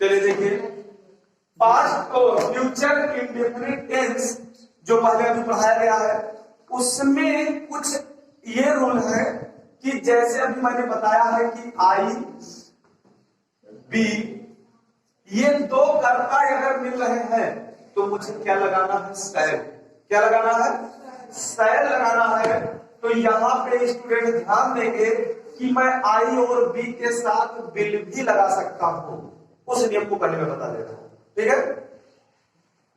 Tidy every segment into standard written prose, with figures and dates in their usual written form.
चलिए देखिए, पास्ट और फ्यूचर इंडेफिनिट टेंस जो पहले अभी पढ़ाया गया है उसमें कुछ ये रूल है कि जैसे अभी मैंने बताया है कि आई बी ये दो कर्ता अगर मिल रहे हैं तो मुझे क्या लगाना है? सैल। क्या लगाना है? सैल लगाना है। तो यहां पे स्टूडेंट ध्यान देंगे कि मैं आई और बी के साथ बिल भी लगा सकता हूं। उस नियम को पहले मैं बता दे रहा हूं, ठीक है?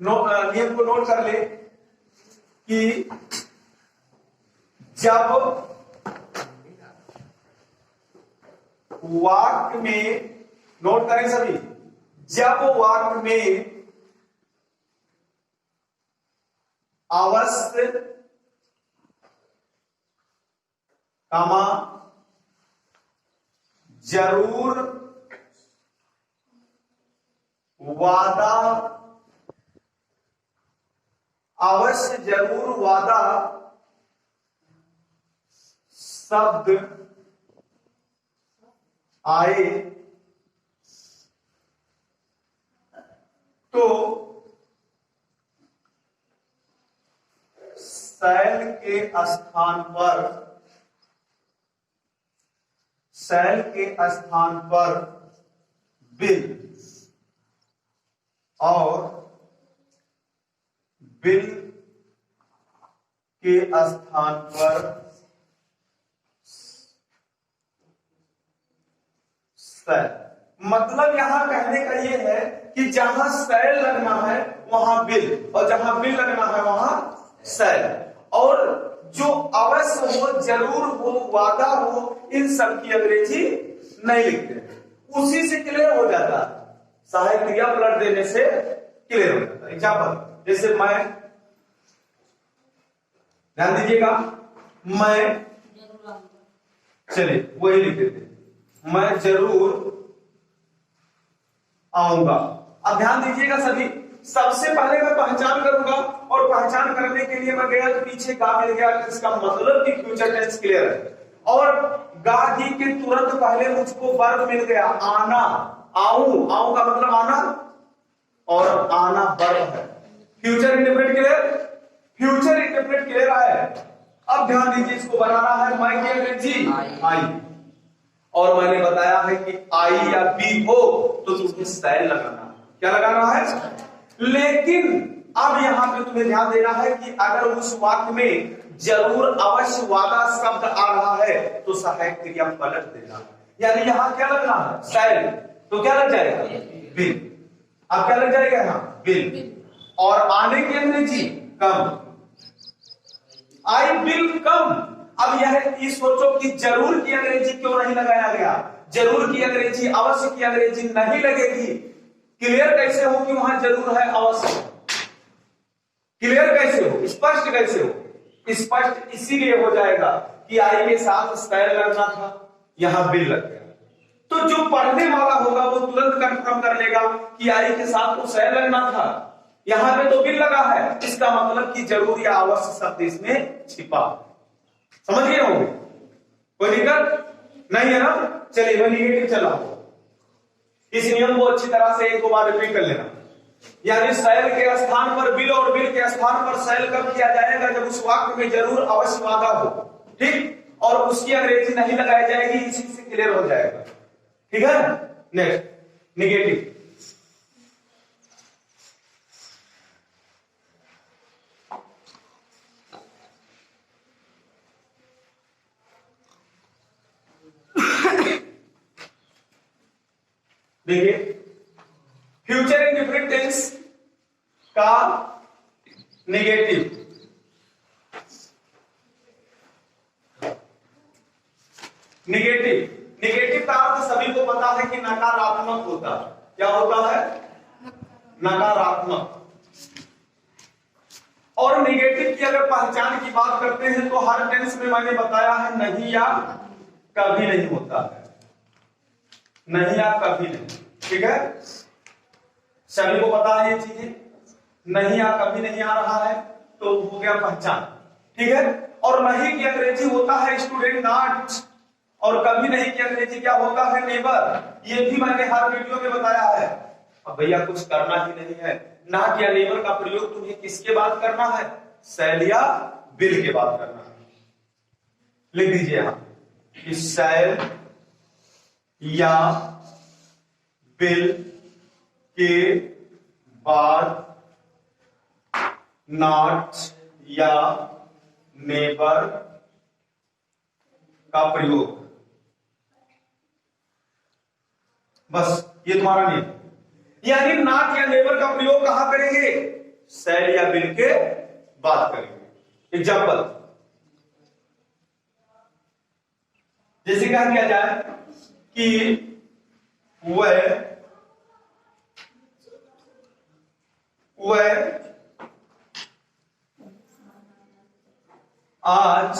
नियम को नोट कर ले कि जब वाक्य में, नोट करें सभी, जब वाक्य में अवश्य कामा जरूर वादा, अवश्य जरूर वादा शब्द आए तो सैल के स्थान पर, सैल के स्थान पर बिल और बिल के स्थान पर सैल। मतलब यहां कहने का यह है कि जहां सैल लगना है वहां बिल, और जहां बिल लगना है वहां सैल। और जो अवश्य हो, जरूर हो, वादा हो, इन सब की अंग्रेजी नहीं लिखते, उसी से क्लियर हो जाता है। सहायक क्रिया पलट देने से क्लियर हो जाता है। एग्जाम्पल जैसे मैं, ध्यान दीजिएगा, मैं, चलिए वही लिख देते, मैं जरूर आऊंगा। अब ध्यान दीजिएगा सभी, सबसे पहले मैं पहचान करूंगा और पहचान करने के लिए मैं गया तो पीछे गा मिल गया, इसका मतलब कि फ्यूचर टेंस क्लियर है। और गा जी के तुरंत पहले मुझको वर्ब मिल गया, आना, आऊं, आऊं का मतलब आना, और आना वर्ब है। Future indefinite clear, future indefinite clear है। अब ध्यान दीजिए, इसको बनाना है मैं की अंग्रेजी आई, और मैंने बताया है कि आई या बी हो तो तुम्हें सैल लगाना है। क्या लगाना है? लेकिन अब यहां पे तुम्हें ध्यान देना है कि अगर उस वाक्य में जरूर, अवश्य, वादा शब्द आ रहा है तो सहायक क्रिया पलट देना है। यानी यहां क्या लगना है? सैल। तो क्या लग जाएगा? बिल। अब क्या लग जाएगा यहां? बिल। और आने की अंग्रेजी कम, आई बिल कम। अब यह सोचो कि जरूर की अंग्रेजी क्यों नहीं लगाया गया? जरूर की अंग्रेजी, अवश्य की अंग्रेजी नहीं लगेगी। क्लियर कैसे हो कि वहां जरूर है, अवश्य? क्लियर कैसे हो, स्पष्ट कैसे हो? स्पष्ट इसीलिए हो जाएगा कि आई के साथ सैल लगना था, यहां बिल लग गया। तो जो पढ़ने वाला होगा वो तुरंत कंफर्म कर लेगा कि आई के साथ तो सैल लगना था, यहां पे तो बिल लगा है, इसका मतलब कि जरूर या अवश्य शब्द इसमें छिपा। समझ गए होंगे? कोई दिक्कत नहीं है ना? चलिए मैं निगेटिव चला हूं, इस नियम को अच्छी तरह से एक दो बार रिपीट कर लेना। यानी सैल के स्थान पर बिल और बिल के स्थान पर सैल कब किया जाएगा? जब उस वाक्य में जरूर, अवश्य, वादा हो, ठीक, और उसकी अंग्रेजी नहीं लगाई जाएगी, इसी से क्लियर हो जाएगा। ठीक है? Next, negative. देखिए, फ्यूचर इंडेफिनिट टेंस का नेगेटिव, नेगेटिव का अर्थ सभी को पता है कि नकारात्मक होता है। क्या होता है? नकारात्मक। और नेगेटिव की अगर पहचान की बात करते हैं तो हर टेंस में मैंने बताया है नहीं या कभी नहीं होता है, नहीं या कभी नहीं। ठीक है, सभी को पता है ये चीजें, नहीं या कभी नहीं आ रहा है तो हो गया पहचान। ठीक है, और नहीं की अंग्रेजी होता है स्टूडेंट नॉट, और कभी नहीं की अंग्रेजी क्या होता है? नेवर। ये भी मैंने हर वीडियो में बताया है अब भैया कुछ करना ही नहीं है, नॉट या नेवर का प्रयोग तुम्हें किसके बाद करना है, शैल या विल के बाद करना है। लिख दीजिए यहां कि शैल या विल के बाद नॉट या नेवर का प्रयोग। बस ये तुम्हारा नियम, यानी नॉट या नेवर का प्रयोग कहां करेंगे, शैल या विल के बाद करेंगे। एग्जाम्पल जैसे क्या किया जाए कि वह आज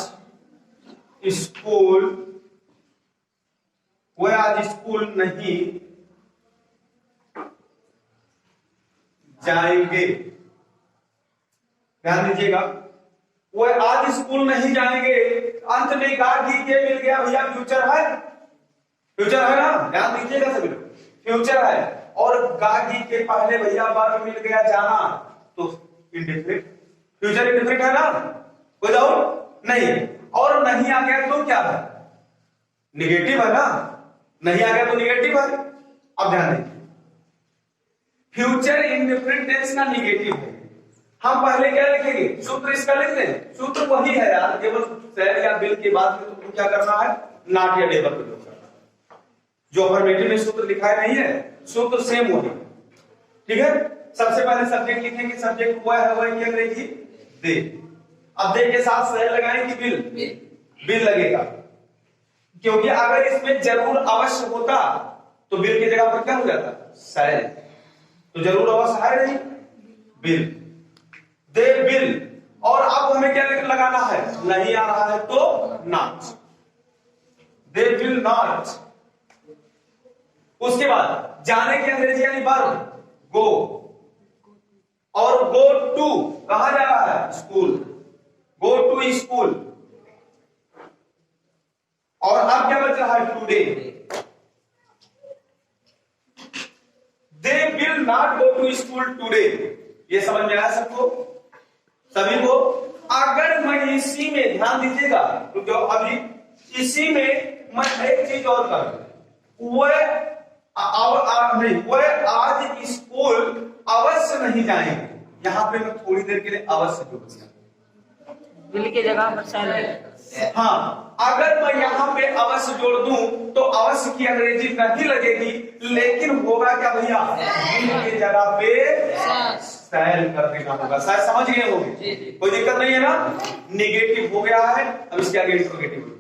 स्कूल नहीं जाएंगे। ध्यान दीजिएगा, वह आज स्कूल नहीं जाएंगे, अंत में गार्ड के मिल गया भैया, फ्यूचर है, फ्यूचर है ना, ध्यान दीजिएगा सभी लोग, फ्यूचर है और गार्ड के पहले भैया वर्ब मिल गया जाना, तो इंडेफिनिट, फ्यूचर इंडेफिनिट है ना, कोई डाउट नहीं। और नहीं आ गया तो क्या है, निगेटिव है ना, नहीं आ गया तो निगेटिव है। अब ध्यान दीजिए, फ्यूचर इंडेफिनिट टेंस का निगेटिव है, हम पहले क्या लिखेंगे, सूत्र इसका लिख दें, सूत्र वही है यार, केवल शैल या विल के बाद में तुमको क्या करना है, नॉट या नेवर प्रयोग करना है। जो अफर्मेटिव में सूत्र लिखा है नहीं है, सूत्र सेम वही, ठीक है। सबसे पहले सब्जेक्ट लिखेंगे, सब्जेक्ट हुआ है, वह क्या अंग्रेजी दे, अब दे के साथ शैल लगाएंगे कि विल लगेगा, क्योंकि अगर इसमें जरूर अवश्य होता तो विल की जगह पर क्या हो जाता, शैल, तो जरूर अवश्य है नहीं, विल, दे विल। और अब हमें क्या लगाना है, नहीं आ रहा है तो नॉट, दे विल नॉट। उसके बाद जाने की अंग्रेजी यानी वर्ब गो, और गो टू कहां जा रहा है, स्कूल, गो टू स्कूल। और अब क्या बच रहा है, today, they will not go to school today. ये समझ में आया सबको, सभी को। अगर मैं इसी में ध्यान दीजिएगा, तो अभी इसी में मैं एक चीज और कर दूं, वह आज स्कूल अवश्य नहीं जाएंगे, यहां पे मैं थोड़ी देर के लिए अवश्य जोड़ दिया, विल की जगह पर शैल है। हाँ, अगर मैं यहाँ पे अवश्य जोड़ दूं तो अवश्य की अंग्रेजी नहीं लगेगी, लेकिन होगा क्या भैया, विल की जगह पे शैल कर देना होगा। शायद समझ गए होंगे, कोई दिक्कत नहीं है ना, निगेटिव हो गया है, अब इसके आगे इंट्रोगेटिव